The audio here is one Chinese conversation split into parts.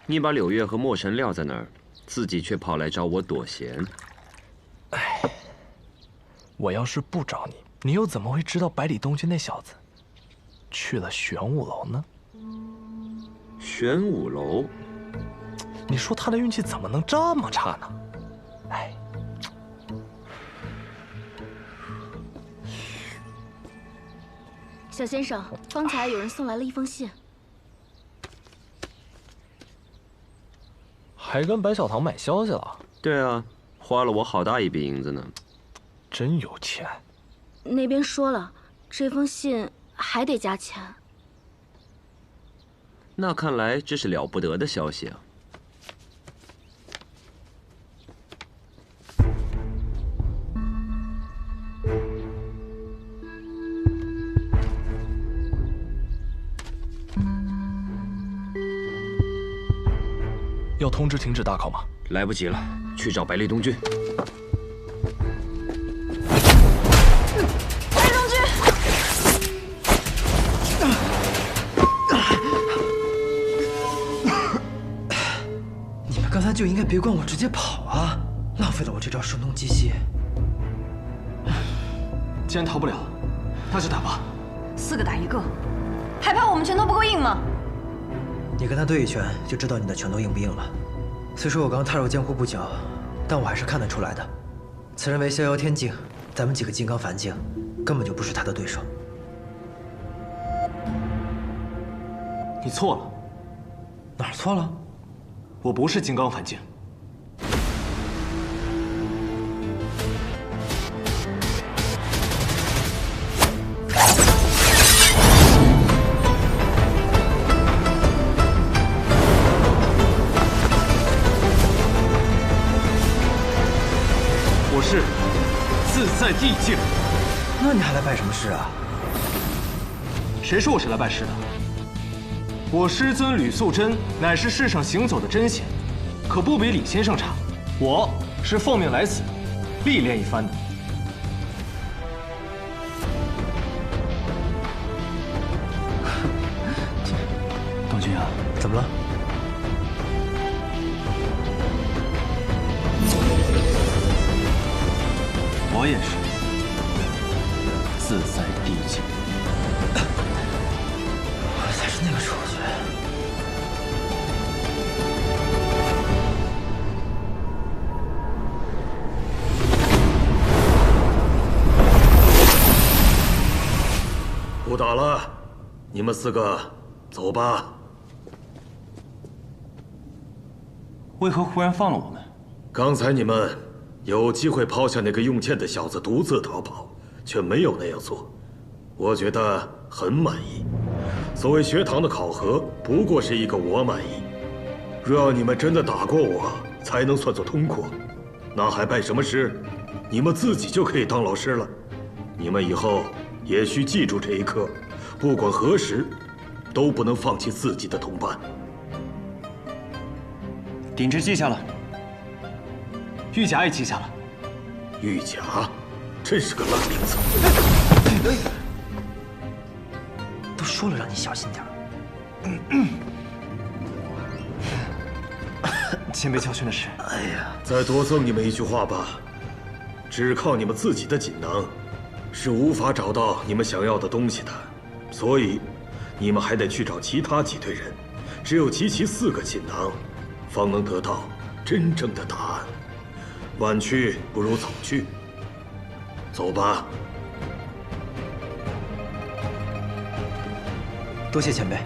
你把柳月和墨神撂在那儿，自己却跑来找我躲闲。哎，我要是不找你，你又怎么会知道百里东君那小子去了玄武楼呢？玄武楼？你说他的运气怎么能这么差呢？哎，小先生，方才有人送来了一封信。 还跟白小棠买消息了？对啊，花了我好大一笔银子呢。真有钱。那边说了，这封信还得加钱。那看来这是了不得的消息啊！要通知停止大考吗？来不及了，去找百里东君。百里东君，你们刚才就应该别管我，直接跑啊！浪费了我这招声东击西。既然逃不了，那就打吧。4个打1个，还怕我们拳头不够硬吗？ 你跟他对一拳，就知道你的拳头硬不硬了。虽说我刚踏入江湖不久，但我还是看得出来的。此人为逍遥天境，咱们几个金刚凡境，根本就不是他的对手。你错了，哪儿错了？我不是金刚凡境。我是自在地境。那你还来办什么事啊？谁说我是来办事的？我师尊吕素贞乃是世上行走的真仙，可不比李先生差。我是奉命来此，历练一番的。东君啊，怎么了？我也是自在地境。我才是那个丑角。不打了，你们4个走吧。为何忽然放了我们？刚才你们有机会抛下那个用剑的小子独自逃跑，却没有那样做，我觉得很满意。所谓学堂的考核，不过是一个我满意。若要你们真的打过我，才能算作通过，那还办什么师？你们自己就可以当老师了。你们以后也需记住这一课，不管何时，都不能放弃自己的同伴。鼎之记下了，玉甲也记下了。玉甲，真是个烂名字。都说了让你小心点。前辈教训的是。哎呀，再多赠你们一句话吧，只靠你们自己的锦囊，是无法找到你们想要的东西的。所以，你们还得去找其他几队人，只有集齐4个锦囊，方能得到真正的答案。晚去不如早去。走吧。多谢前辈。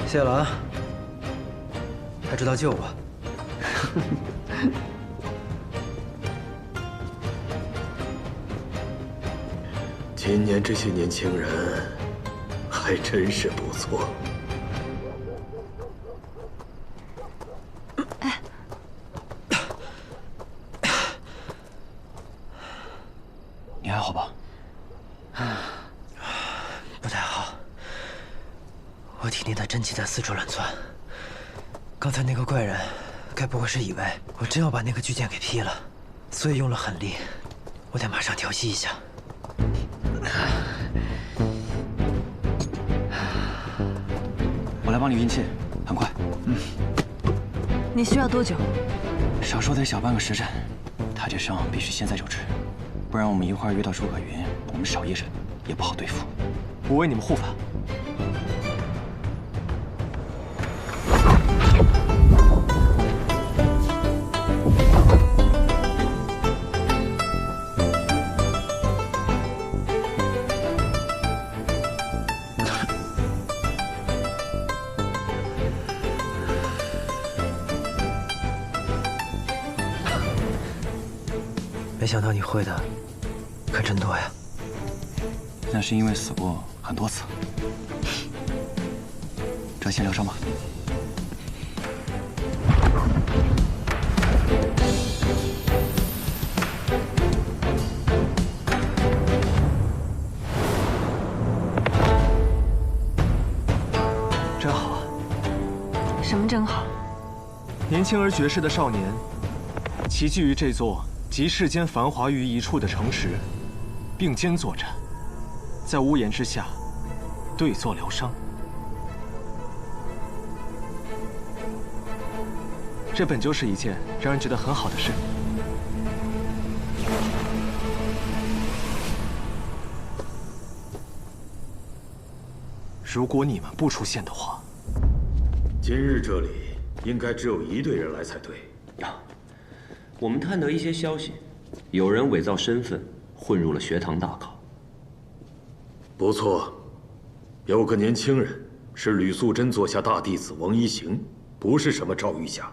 谢了啊，还知道救我。今年这些年轻人还真是不错。你还好吧？不太好，我体内的真气在四处乱窜。刚才那个怪人，该不会是以为我真要把那个巨剑给劈了，所以用了狠力。我得马上调息一下。我来帮你运气，很快。你需要多久？少说得小半个时辰。他这伤必须现在就治，不然我们一会儿遇到诸葛云，我们少一人也不好对付。我为你们护法。没想到你会的可真多呀！那是因为死过很多次。这先疗伤吧。真好啊！什么真好？年轻而绝世的少年，齐聚于这座集世间繁华于一处的城池，并肩作战，在屋檐之下对坐疗伤。这本就是一件让人觉得很好的事。如果你们不出现的话，今日这里应该只有1队人来才对。我们探得一些消息，有人伪造身份混入了学堂大考。不错，有个年轻人是吕素贞座下大弟子王一行，不是什么赵玉甲。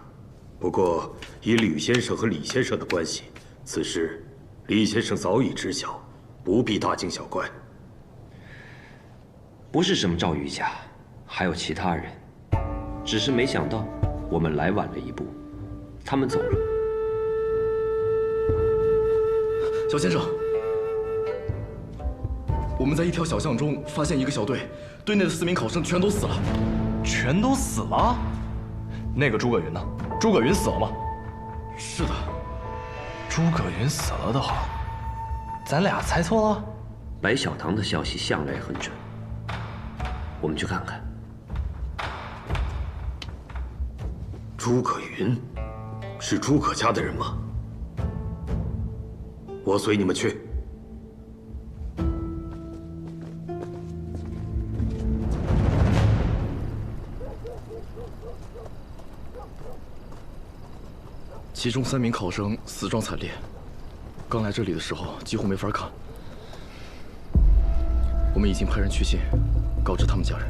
不过以吕先生和李先生的关系，此事李先生早已知晓，不必大惊小怪。不是什么赵玉甲，还有其他人，只是没想到我们来晚了一步，他们走了。小先生，我们在一条小巷中发现一个小队，队内的4名考生全都死了。全都死了？那个诸葛云呢？诸葛云死了吗？是的。诸葛云死了的话，咱俩猜错了？白小棠的消息向来很准，我们去看看。诸葛云，是诸葛家的人吗？我随你们去。其中3名考生死状惨烈，刚来这里的时候几乎没法看。我们已经派人去信，告知他们家人。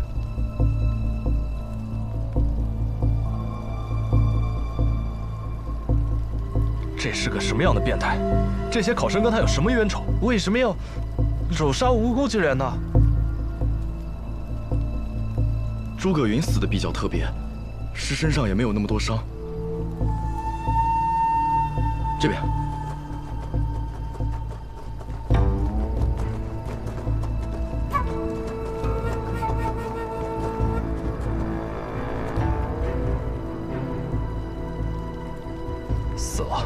这是个什么样的变态？这些考生跟他有什么冤仇？为什么要手杀无辜之人呢？诸葛云死的比较特别，尸身上也没有那么多伤。这边。死了。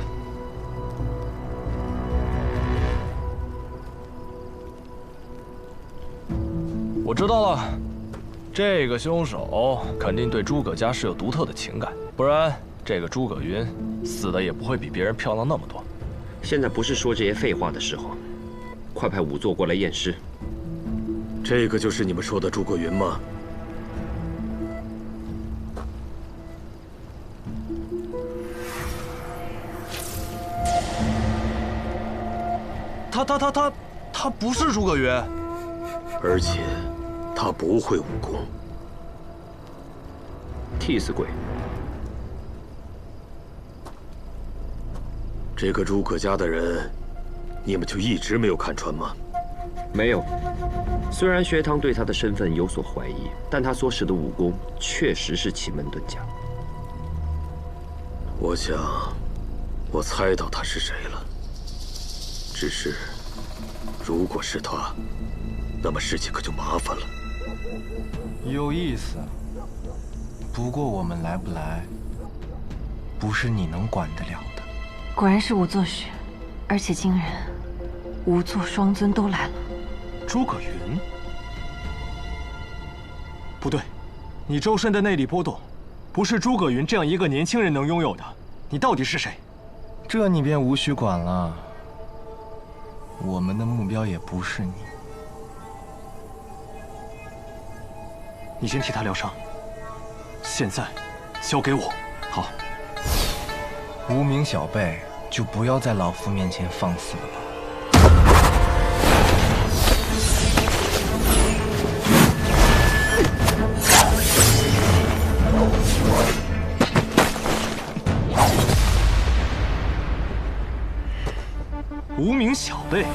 我知道了，这个凶手肯定对诸葛家是有独特的情感，不然这个诸葛云死的也不会比别人漂亮那么多。现在不是说这些废话的时候，快派仵作过来验尸。这个就是你们说的诸葛云吗？他不是诸葛云，而且他不会武功。替死鬼。这个诸葛家的人，你们就一直没有看穿吗？没有。虽然学堂对他的身份有所怀疑，但他所使的武功确实是奇门遁甲。我想，我猜到他是谁了。只是，如果是他，那么事情可就麻烦了。有意思。不过我们来不来，不是你能管得了的。果然是仵作学，而且惊人，仵作双尊都来了。诸葛云？不对，你周身的内力波动，不是诸葛云这样一个年轻人能拥有的。你到底是谁？这你便无需管了。我们的目标也不是你。你先替他疗伤。现在，交给我。好。无名小辈，就不要在老夫面前放肆了。无名小辈。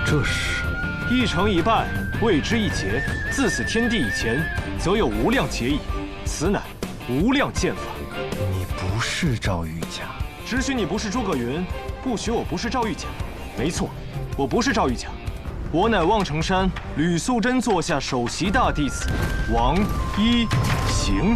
这是一成一败，谓之一劫。自此天地以前，则有无量劫矣。此乃无量剑法。你不是赵玉甲，只许你不是诸葛云，不许我不是赵玉甲。没错，我不是赵玉甲，我乃望城山吕素贞座下首席大弟子王一行。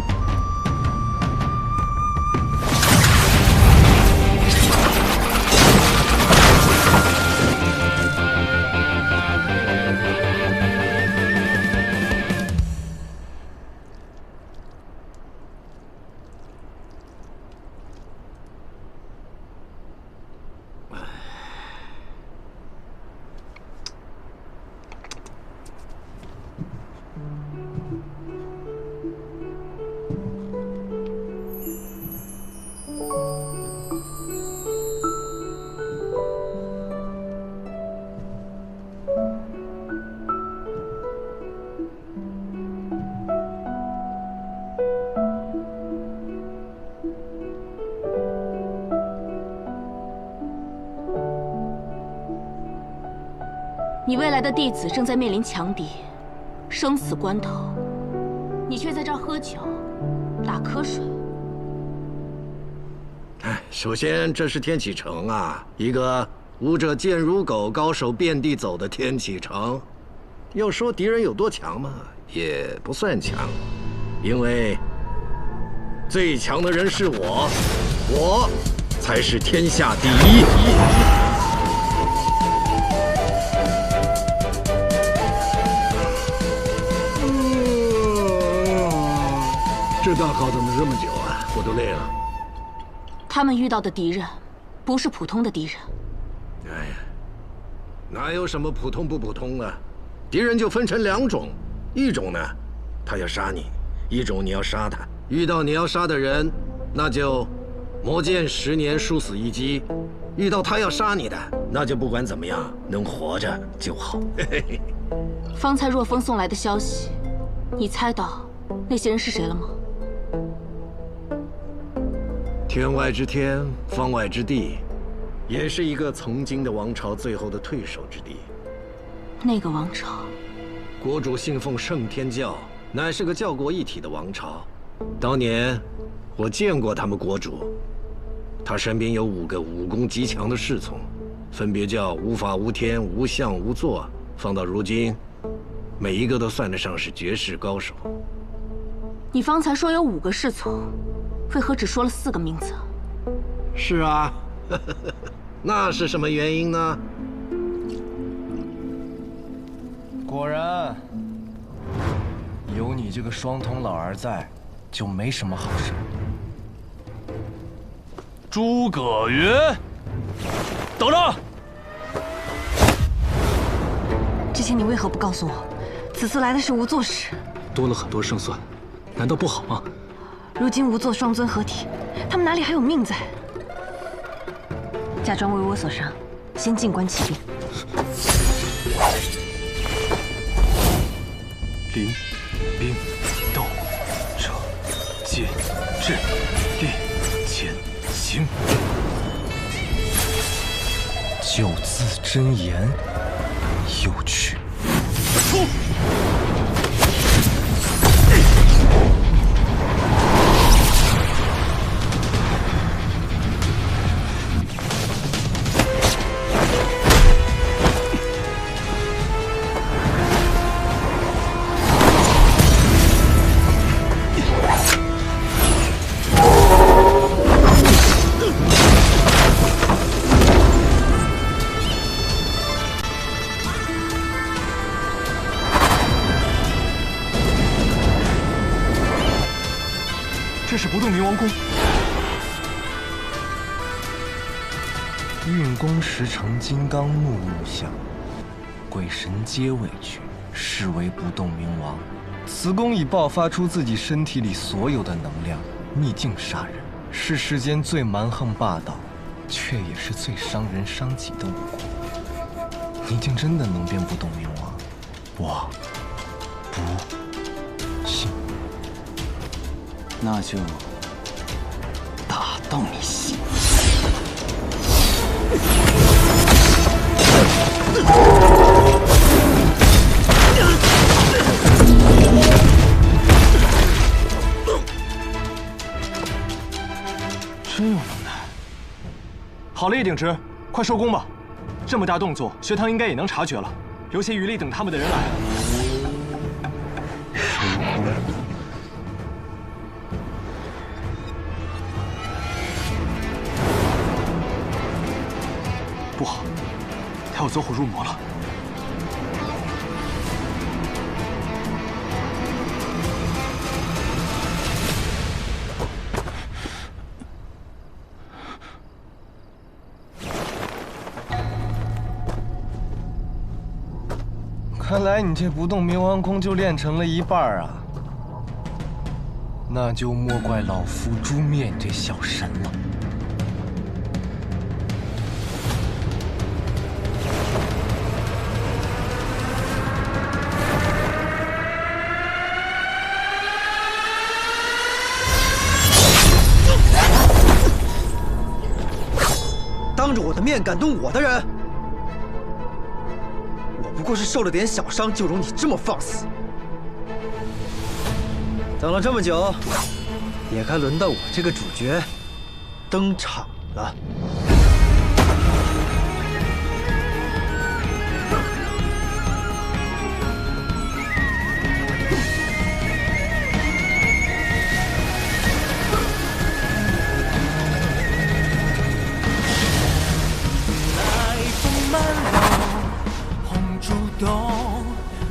你未来的弟子正在面临强敌，生死关头，你却在这儿喝酒，打瞌睡。首先，这是天启城啊，一个武者贱如狗、高手遍地走的天启城。要说敌人有多强嘛，也不算强，因为最强的人是我，我才是天下第一。这道考怎么这么久啊？我都累了。他们遇到的敌人，不是普通的敌人。哎呀，哪有什么普通不普通啊？敌人就分成两种，一种呢，他要杀你；一种你要杀他。遇到你要杀的人，那就磨剑10年，殊死一击；遇到他要杀你的，那就不管怎么样，能活着就好。方才若风送来的消息，你猜到那些人是谁了吗？天外之天，方外之地，也是一个曾经的王朝最后的退守之地。那个王朝，国主信奉圣天教，乃是个教国一体的王朝。当年我见过他们国主，他身边有5个武功极强的侍从，分别叫无法无天、无相无作。放到如今，每一个都算得上是绝世高手。你方才说有5个侍从，为何只说了4个名字？是啊，那是什么原因呢？果然，有你这个双瞳老儿在，就没什么好事。诸葛云，等着！之前你为何不告诉我，此次来的是无作使？多了很多胜算，难道不好吗？如今无作双尊合体，他们哪里还有命在？假装为我所伤，先静观其变。临、兵、斗、者、剑、智、力、潜、行。9字真言，有趣。出！这是不动明王功。运功时成金刚怒目相，鬼神皆畏惧，是为不动明王。此功已爆发出自己身体里所有的能量，逆境杀人，是世间最蛮横霸道，却也是最伤人伤己的武功。你竟真的能变不动明王？我不信。那就打到你信。真有能耐。好了，叶鼎直，快收工吧。这么大动作，学堂应该也能察觉了，留些余力等他们的人来。不好，他要走火入魔了。看来你这不动明王功就练成了一半啊！那就莫怪老夫诛灭你这小神了。当着我的面敢动我的人，我不过是受了点小伤，就容你这么放肆？等了这么久，也该轮到我这个主角登场了。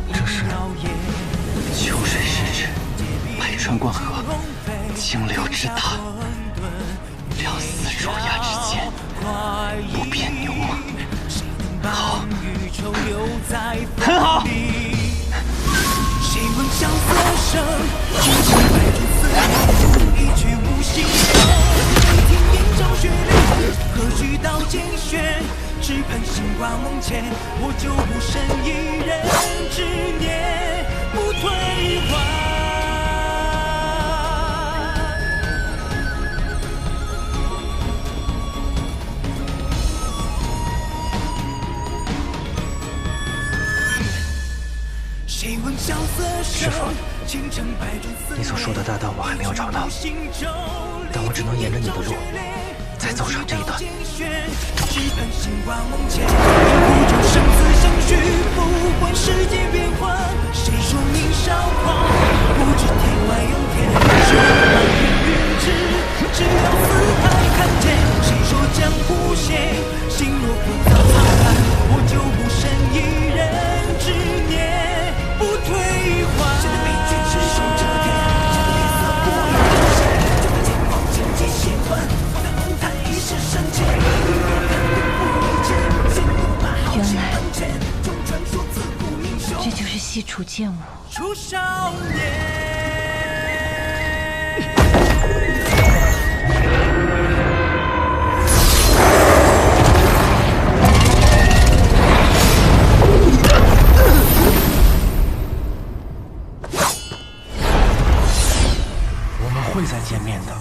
这是秋水时至，百川贯河，清流之大，料死卓崖之间，不变牛马。好，很好。只盼星光梦前，我就无生一人之念。不退还。谁问萧瑟师父，你所说的大道我还没有找到，但我只能沿着你的路再走上这一段。只盼星光梦前，不就生死相许，不管世界变幻。谁说你少狂？不知天外有天，谁满云云之，只要四海看见。谁说江湖险，心若浮躁苍寒，我就不胜一人之念，不退还。谁的悲剧只手遮天，谁的脸色不一人间，就在前方荆棘血吞，我在红毯一世深情。原来这就是西楚剑舞。楚少年。我们会再见面的。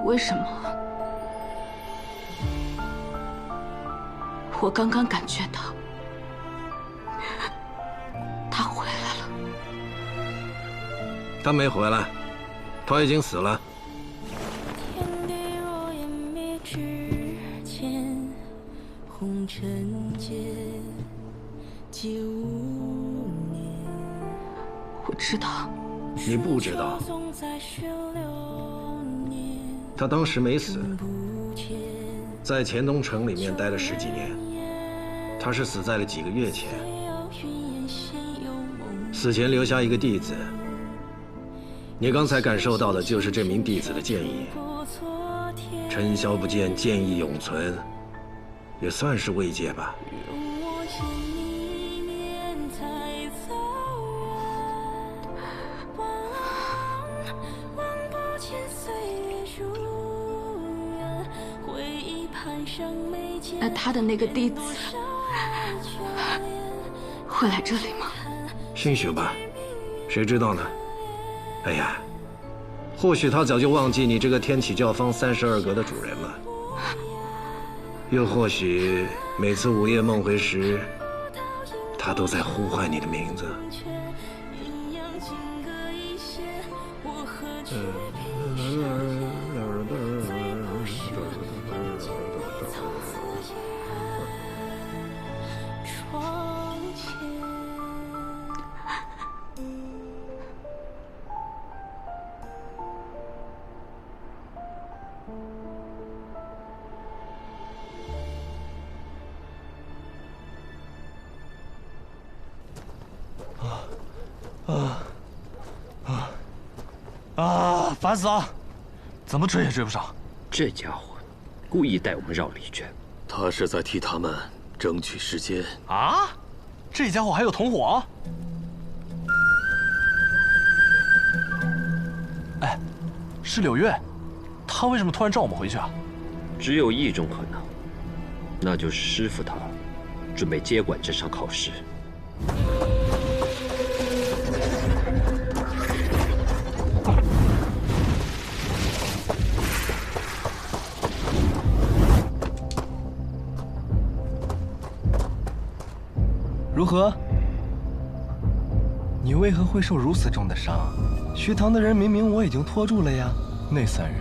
为什么？我刚刚感觉到他回来了。他没回来，他已经死了。天地若湮灭之前，红尘间皆无念。我知道。你不知道。他当时没死，在钱东城里面待了10几年。他是死在了几个月前，死前留下一个弟子。你刚才感受到的就是这名弟子的剑意。尘嚣不见，剑意永存，也算是慰藉吧。那他的那个弟子会来这里吗？兴许吧，谁知道呢？哎呀，或许他早就忘记你这个天启教坊32阁的主人了，又或许每次午夜梦回时，他都在呼唤你的名字。烦死了！怎么追也追不上。这家伙故意带我们绕了一圈。他是在替他们争取时间啊！这家伙还有同伙？哎，是柳月，他为什么突然召我们回去啊？只有一种可能，那就是师傅他准备接管这场考试。如何？你为何会受如此重的伤？学堂的人明明我已经拖住了呀。那3人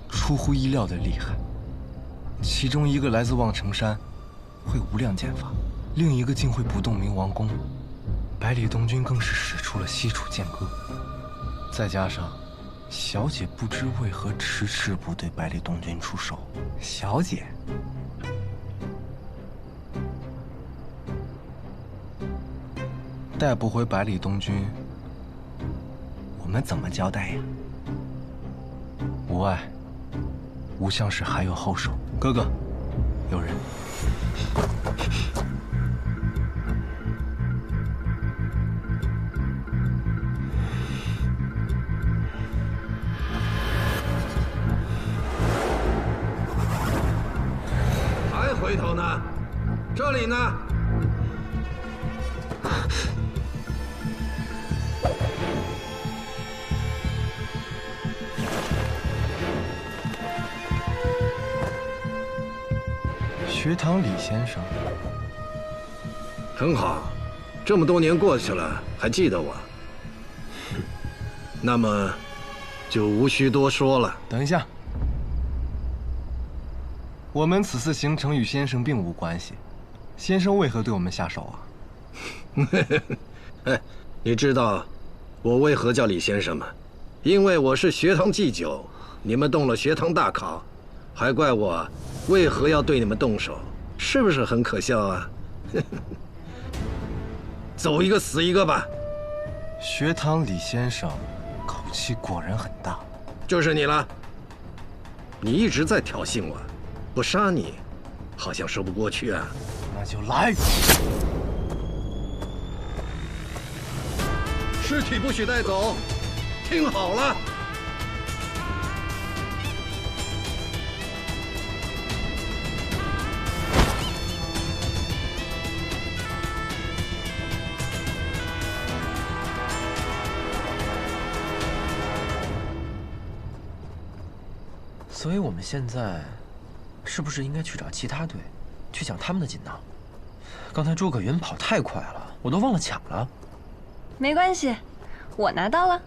出乎意料的厉害，其中一个来自望城山，会无量剑法；另一个竟会不动明王功。百里东君更是使出了西楚剑歌，再加上小姐不知为何迟迟不对百里东君出手。小姐。带不回百里东君，我们怎么交代呀？无碍，无相氏还有后手。哥哥，有人。还回头呢？这里呢？学堂李先生，很好，这么多年过去了，还记得我。那么，就无需多说了。等一下，我们此次行程与先生并无关系，先生为何对我们下手啊？哎，你知道我为何叫李先生吗？因为我是学堂祭酒，你们动了学堂大考，还怪我为何要对你们动手，是不是很可笑啊？走一个死一个吧！学堂李先生口气果然很大。就是你了，你一直在挑衅我，不杀你，好像说不过去啊。那就来！尸体不许带走，听好了。所以我们现在是不是应该去找其他队，去抢他们的锦囊？刚才诸葛云跑太快了，我都忘了抢了。没关系，我拿到了。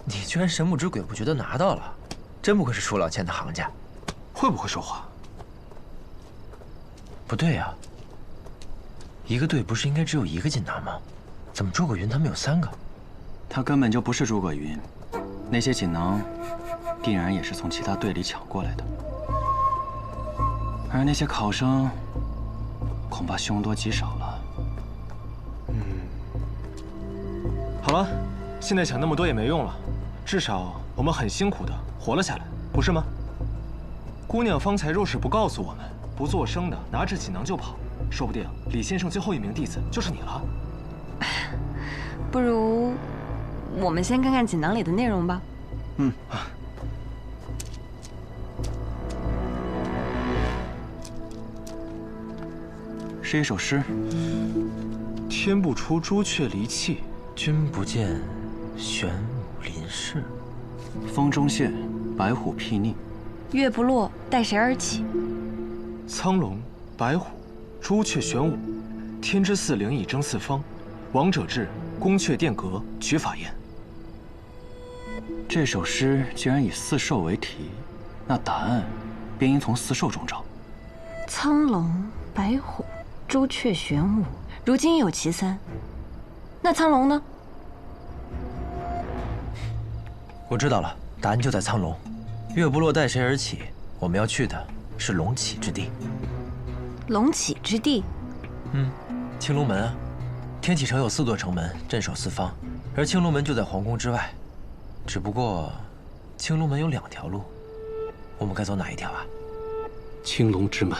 你居然神不知鬼不觉地拿到了，真不愧是楚老千的行家。会不会说话？不对呀，一个队不是应该只有一个锦囊吗？怎么诸葛云他们有3个？他根本就不是诸葛云，那些锦囊定然也是从其他队里抢过来的。而那些考生恐怕凶多吉少了。好了，现在抢那么多也没用了，至少我们很辛苦的活了下来，不是吗？姑娘方才若是不告诉我们，不作声的拿着锦囊就跑，说不定李先生最后一名弟子就是你了。不如我们先看看锦囊里的内容吧。是一首诗：天不出朱雀离气，君不见玄武临事。风中现，白虎睥睨。月不落，待谁而起？苍龙、白虎、朱雀玄武，天之四灵以争四方。王者至，宫阙殿阁举法宴。这首诗既然以四兽为题，那答案便应从四兽中找。苍龙、白虎、朱雀、玄武，如今有其3。那苍龙呢？我知道了，答案就在苍龙。月不落，待谁而起？我们要去的是龙起之地。龙起之地？青龙门啊！天启城有4座城门，镇守四方，而青龙门就在皇宫之外。只不过，青龙门有2条路，我们该走哪一条啊？青龙之门，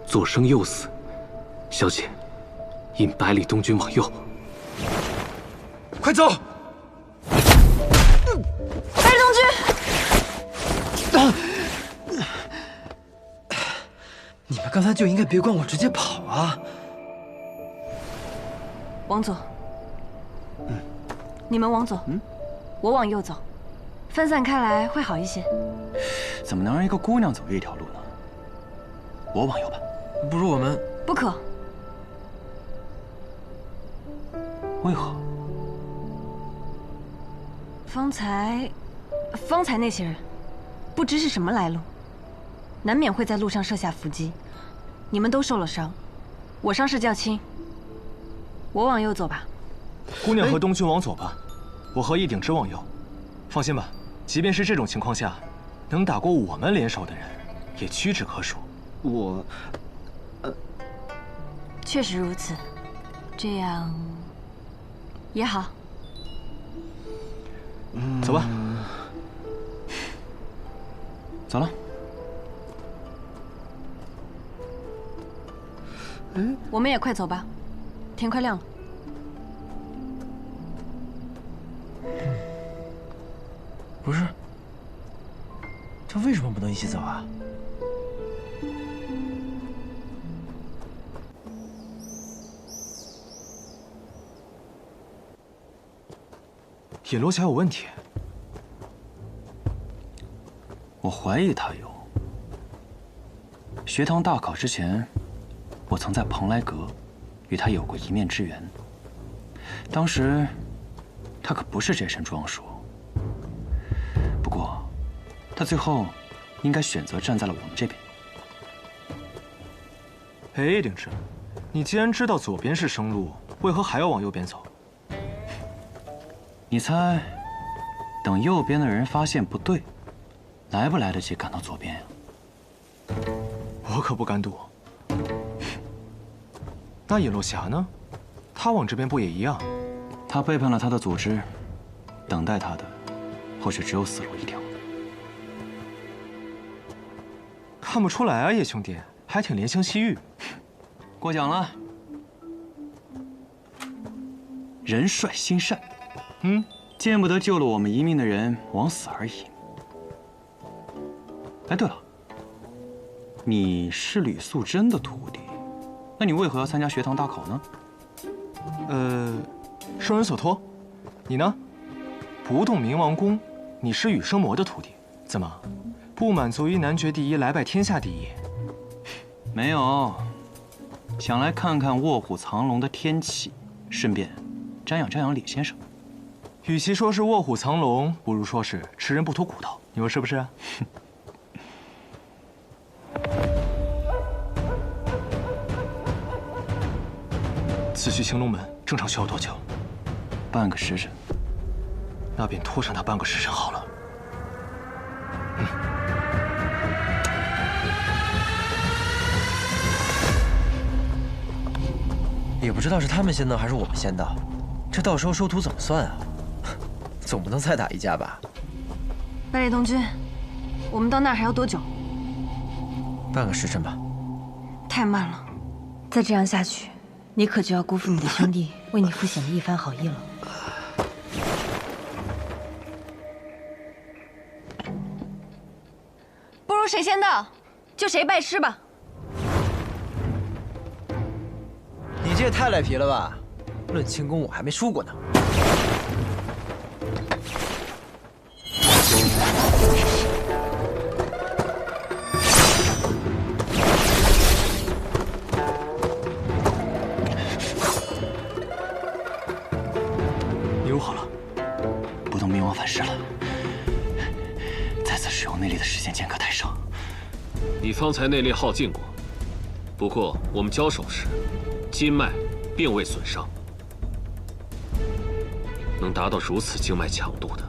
左生右死。小姐，引百里东军往右。快走！百里东军！你们刚才就应该别管我，直接跑啊！往左。你们往左。我往右走，分散开来会好一些。怎么能让一个姑娘走一条路呢？我往右吧。不如我们……不可。为何？方才那些人，不知是什么来路，难免会在路上设下伏击。你们都受了伤，我伤势较轻。我往右走吧。姑娘和东军往左吧，我和一鼎之往右。放心吧，即便是这种情况下，能打过我们联手的人，也屈指可数。确实如此，这样也好。走吧。走了。我们也快走吧，天快亮了。不是，这为什么不能一起走啊？尹罗侠有问题。我怀疑他有。学堂大考之前，我曾在蓬莱阁与他有过一面之缘。当时，他可不是这身装束。不过，他最后应该选择站在了我们这边。哎，灵芝，你既然知道左边是生路，为何还要往右边走？你猜，等右边的人发现不对，来不来得及赶到左边呀？我可不敢赌。那尹洛侠呢？他往这边不也一样？他背叛了他的组织，等待他的，或许只有死路一条。看不出来啊，叶兄弟，还挺怜香惜玉。过奖了。人帅心善。见不得救了我们一命的人枉死而已。哎，对了，你是吕素贞的徒弟，那你为何要参加学堂大考呢？受人所托。你呢？不动明王宫，你是羽生魔的徒弟，怎么不满足于男爵第一，来拜天下第一？没有，想来看看卧虎藏龙的天启，顺便瞻仰瞻仰李先生。与其说是卧虎藏龙，不如说是吃人不吐骨头，你说是不是？此去青龙门正常需要多久？半个时辰。那便拖上他半个时辰好了。也不知道是他们先到还是我们先到，这到时候收徒怎么算啊？总不能再打一架吧？败类东君，我们到那儿还要多久？半个时辰吧。太慢了，再这样下去，你可就要辜负你的兄弟为你敷衍的一番好意了。不如谁先到，就谁拜师吧。你这也太赖皮了吧！论轻功我还没输过呢。你入好了，不动明王反噬了。再次使用内力的时间间隔太少。你方才内力耗尽过，不过我们交手时，筋脉并未损伤。能达到如此经脉强度的，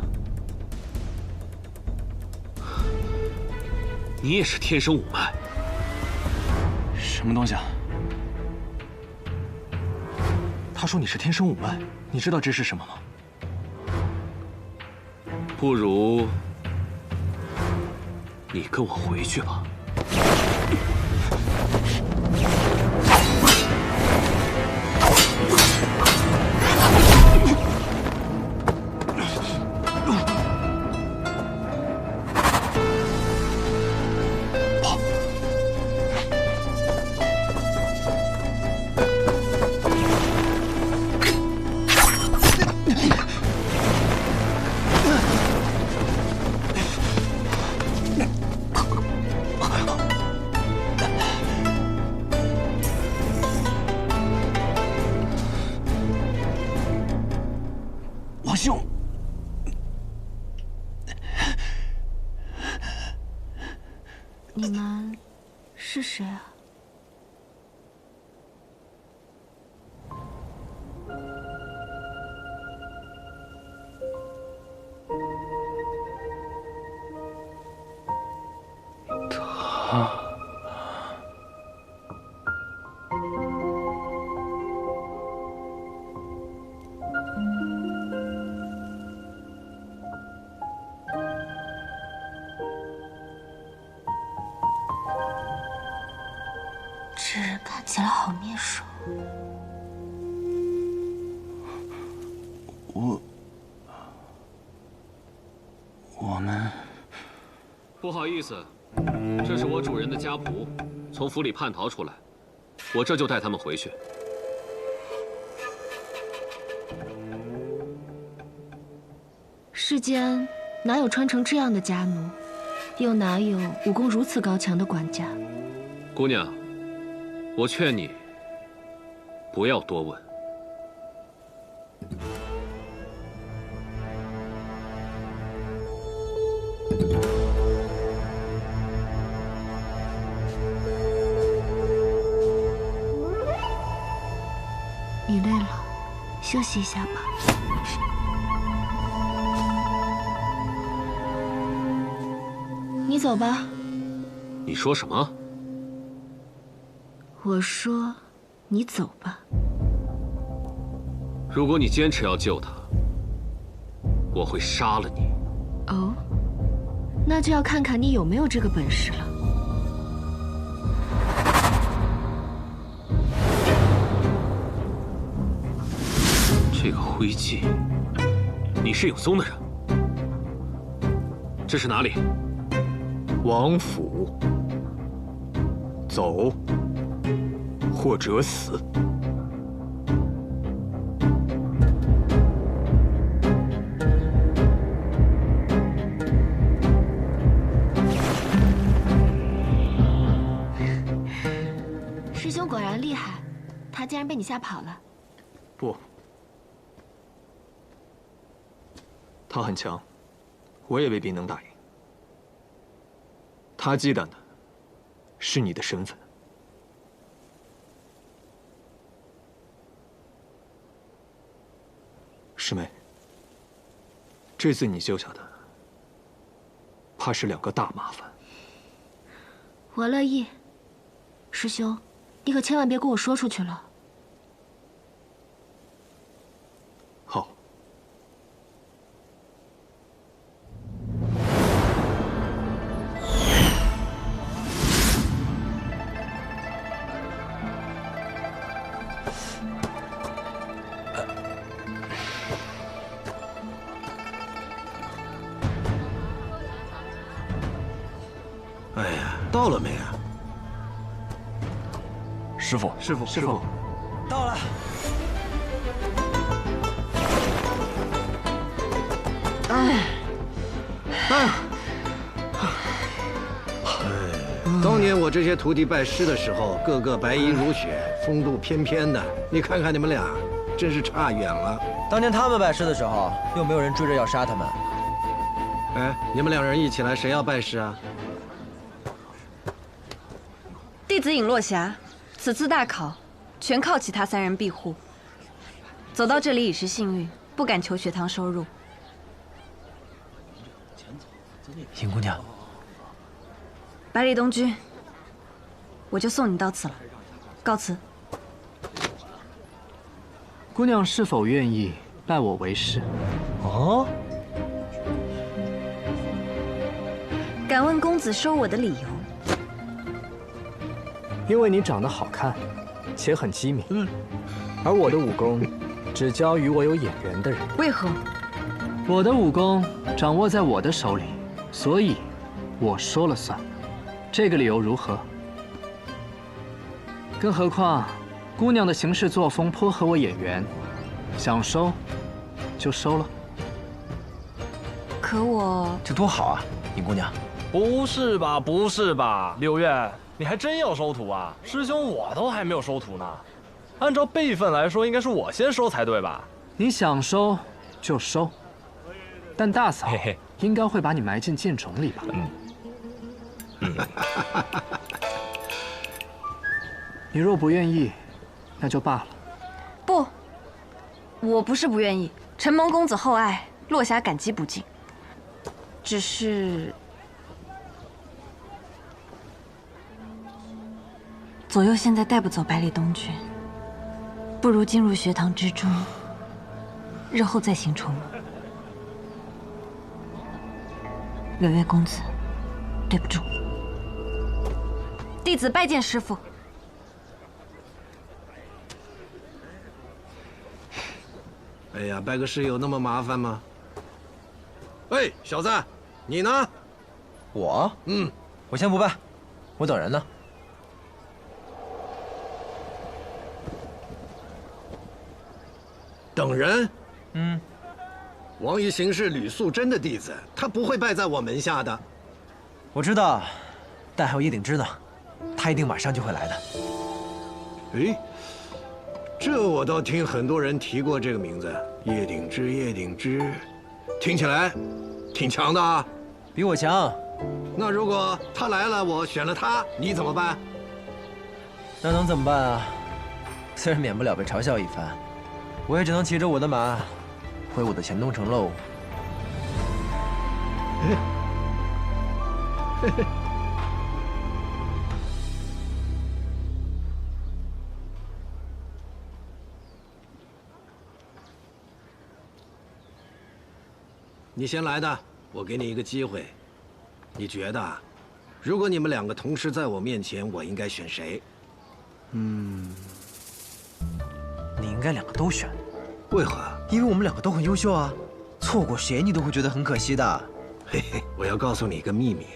你也是天生五脉。什么东西啊？他说你是天生五脉，你知道这是什么吗？不如你跟我回去吧。兄，你们是谁啊？他。起来好面熟。我们不好意思，这是我主人的家仆，从府里叛逃出来，我这就带他们回去。世间哪有穿成这样的家奴，又哪有武功如此高强的管家？姑娘，我劝你不要多问。你累了，休息一下吧。你走吧。你说什么？我说，你走吧。如果你坚持要救他，我会杀了你。哦，那就要看看你有没有这个本事了。这个徽记，你是有宗的人。这是哪里？王府。走，或者死。师兄果然厉害，他竟然被你吓跑了。不，他很强，我也未必能打赢。他忌惮的是你的身份。师妹，这次你救下的，怕是2个大麻烦。我乐意。师兄，你可千万别跟我说出去了。好。哎呀，到了没啊？师傅，师傅，到了。当年我这些徒弟拜师的时候，个个白衣如雪，风度翩翩的。你看看你们俩，真是差远了。当年他们拜师的时候，又没有人追着要杀他们。哎，你们2人一起来，谁要拜师啊？弟子尹落霞，此次大考全靠其他3人庇护，走到这里已是幸运，不敢求学堂收入。尹姑娘，百里东君，我就送你到此了，告辞。姑娘是否愿意拜我为师？哦，敢问公子收我的理由？因为你长得好看，且很机敏。而我的武功只教于我有眼缘的人。为何？我的武功掌握在我的手里，所以我说了算。这个理由如何？更何况，姑娘的行事作风颇合我眼缘，想收就收了。可我这多好啊，尹姑娘。不是吧，不是吧，柳月，你还真要收徒啊？师兄，我都还没有收徒呢。按照辈分来说，应该是我先收才对吧？你想收就收，但大嫂应该会把你埋进剑冢里吧？你若不愿意，那就罢了。不，我不是不愿意。承蒙公子厚爱，落霞感激不尽。只是左右现在带不走百里东君，不如进入学堂之中，日后再行重谋。柳月公子，对不住。弟子拜见师父。哎呀，拜个师有那么麻烦吗？喂，小子，你呢？我？我先不拜，我等人呢。等人？王一行是吕素贞的弟子，他不会拜在我门下的。我知道，但还有叶鼎之呢，他一定马上就会来的。哎，这我倒听很多人提过这个名字，叶鼎之，叶鼎之，听起来挺强的啊。比我强。那如果他来了，我选了他，你怎么办？那能怎么办啊？虽然免不了被嘲笑一番，我也只能骑着我的马，回我的钱东城喽。你先来的，我给你一个机会。你觉得，如果你们两个同时在我面前，我应该选谁？你应该两个都选。为何？因为我们两个都很优秀啊，错过谁你都会觉得很可惜的。嘿嘿，我要告诉你一个秘密，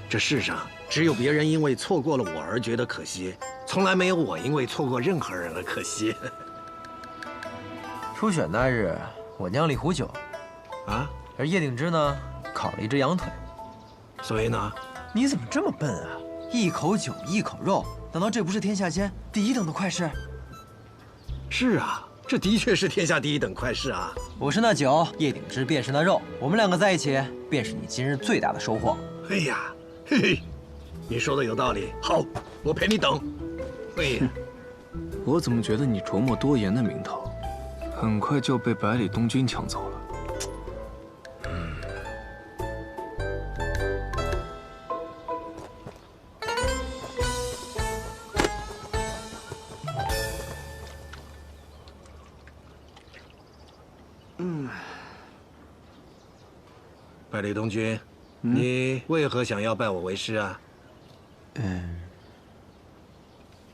这世上只有别人因为错过了我而觉得可惜，从来没有我因为错过任何人而可惜。初选那日，我酿了一壶酒，啊，而叶鼎之呢，烤了一只羊腿。所以呢？你怎么这么笨啊？一口酒，一口肉，难道这不是天下间第一等的快事？是啊，这的确是天下第一等快事啊！我是那酒，叶鼎之便是那肉，我们两个在一起，便是你今日最大的收获。哎呀，嘿嘿，你说的有道理。好，我陪你等。哎呀，我怎么觉得你琢磨多言的名头，很快就被百里东军抢走了？百里东军，你为何想要拜我为师啊？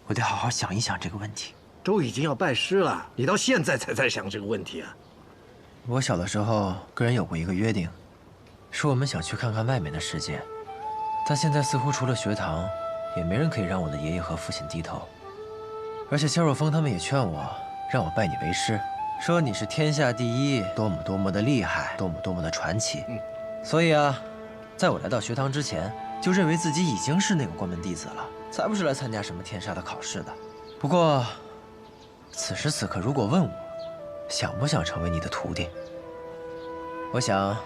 我得好好想一想这个问题。都已经要拜师了，你到现在才在想这个问题啊？我小的时候跟人有过一个约定，说我们想去看看外面的世界，但现在似乎除了学堂，也没人可以让我的爷爷和父亲低头。而且萧若风他们也劝我，让我拜你为师，说你是天下第一，多么多么的厉害，多么多么的传奇。所以啊，在我来到学堂之前，就认为自己已经是那个关门弟子了，才不是来参加什么天杀的考试的。不过，此时此刻如果问我，想不想成为你的徒弟，我想，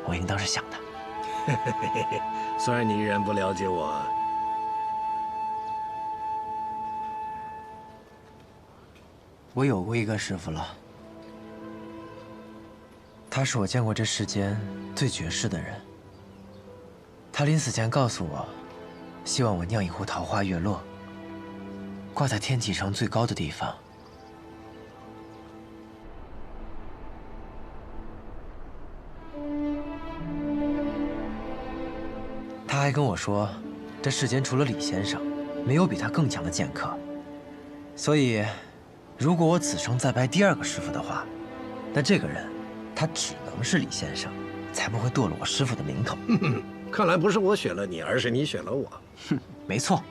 我应当是想的。虽然你依然不了解我，我有过一个师傅了。他是我见过这世间最绝世的人。他临死前告诉我，希望我酿一壶桃花月落，挂在天启城最高的地方。他还跟我说，这世间除了李先生，没有比他更强的剑客。所以，如果我此生再拜第二个师傅的话，那这个人，他只能是李先生，才不会堕了我师傅的名头。看来不是我选了你，而是你选了我。哼，没错。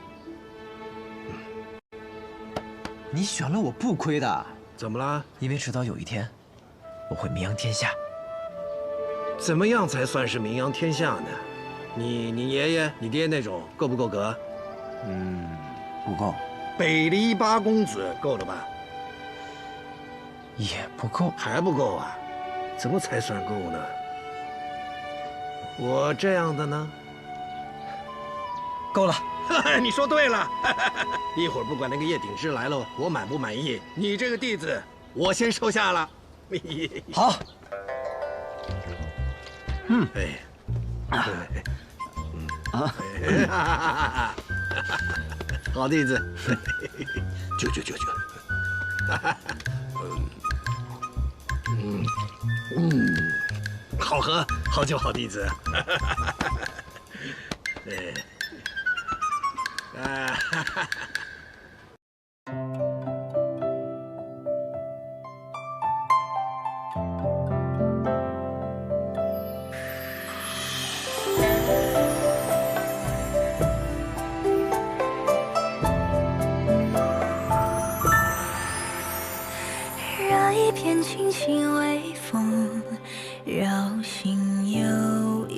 你选了我不亏的。怎么啦？因为迟早有一天，我会名扬天下。怎么样才算是名扬天下呢？你爷爷、你爹那种够不够格？不够。北篱八公子够了吧？也不够。还不够啊？怎么才算够呢？我这样的呢？够了。你说对了。一会儿不管那个叶鼎之来了，我满不满意，你这个弟子我先收下了。好。好弟子。就。好喝，好酒，好弟子。轻轻微风，绕心游弋。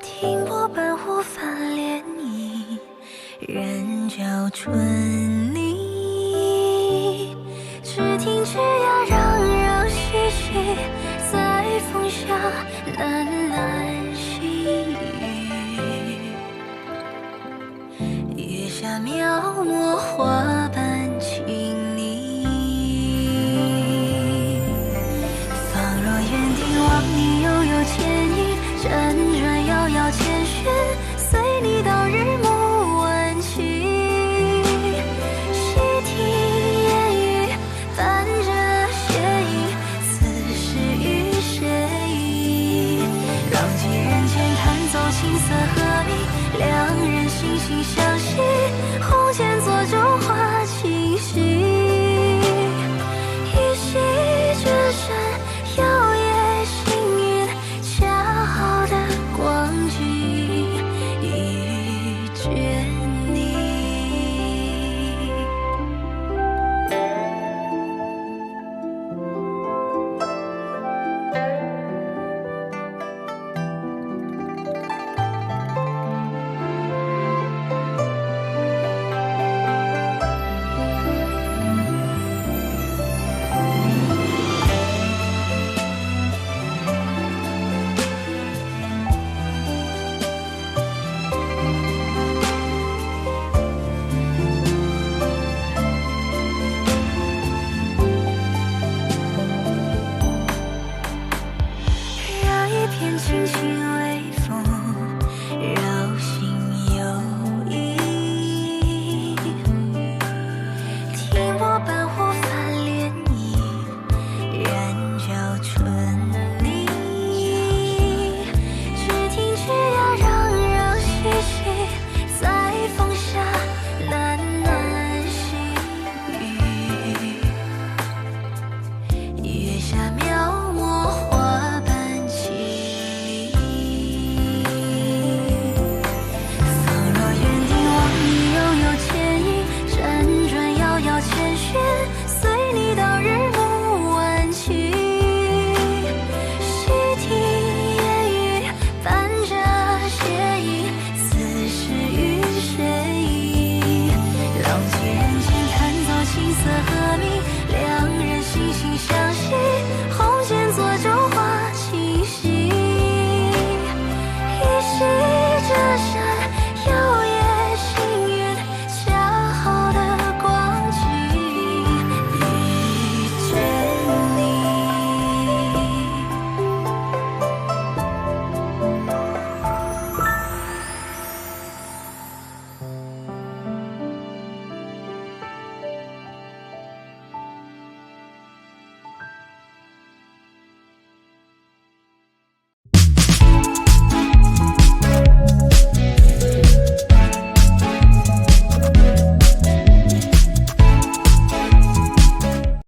听波般忽泛涟漪，人教春泥。只听枝桠攘攘嬉戏，在风下喃喃细语。月下描摹花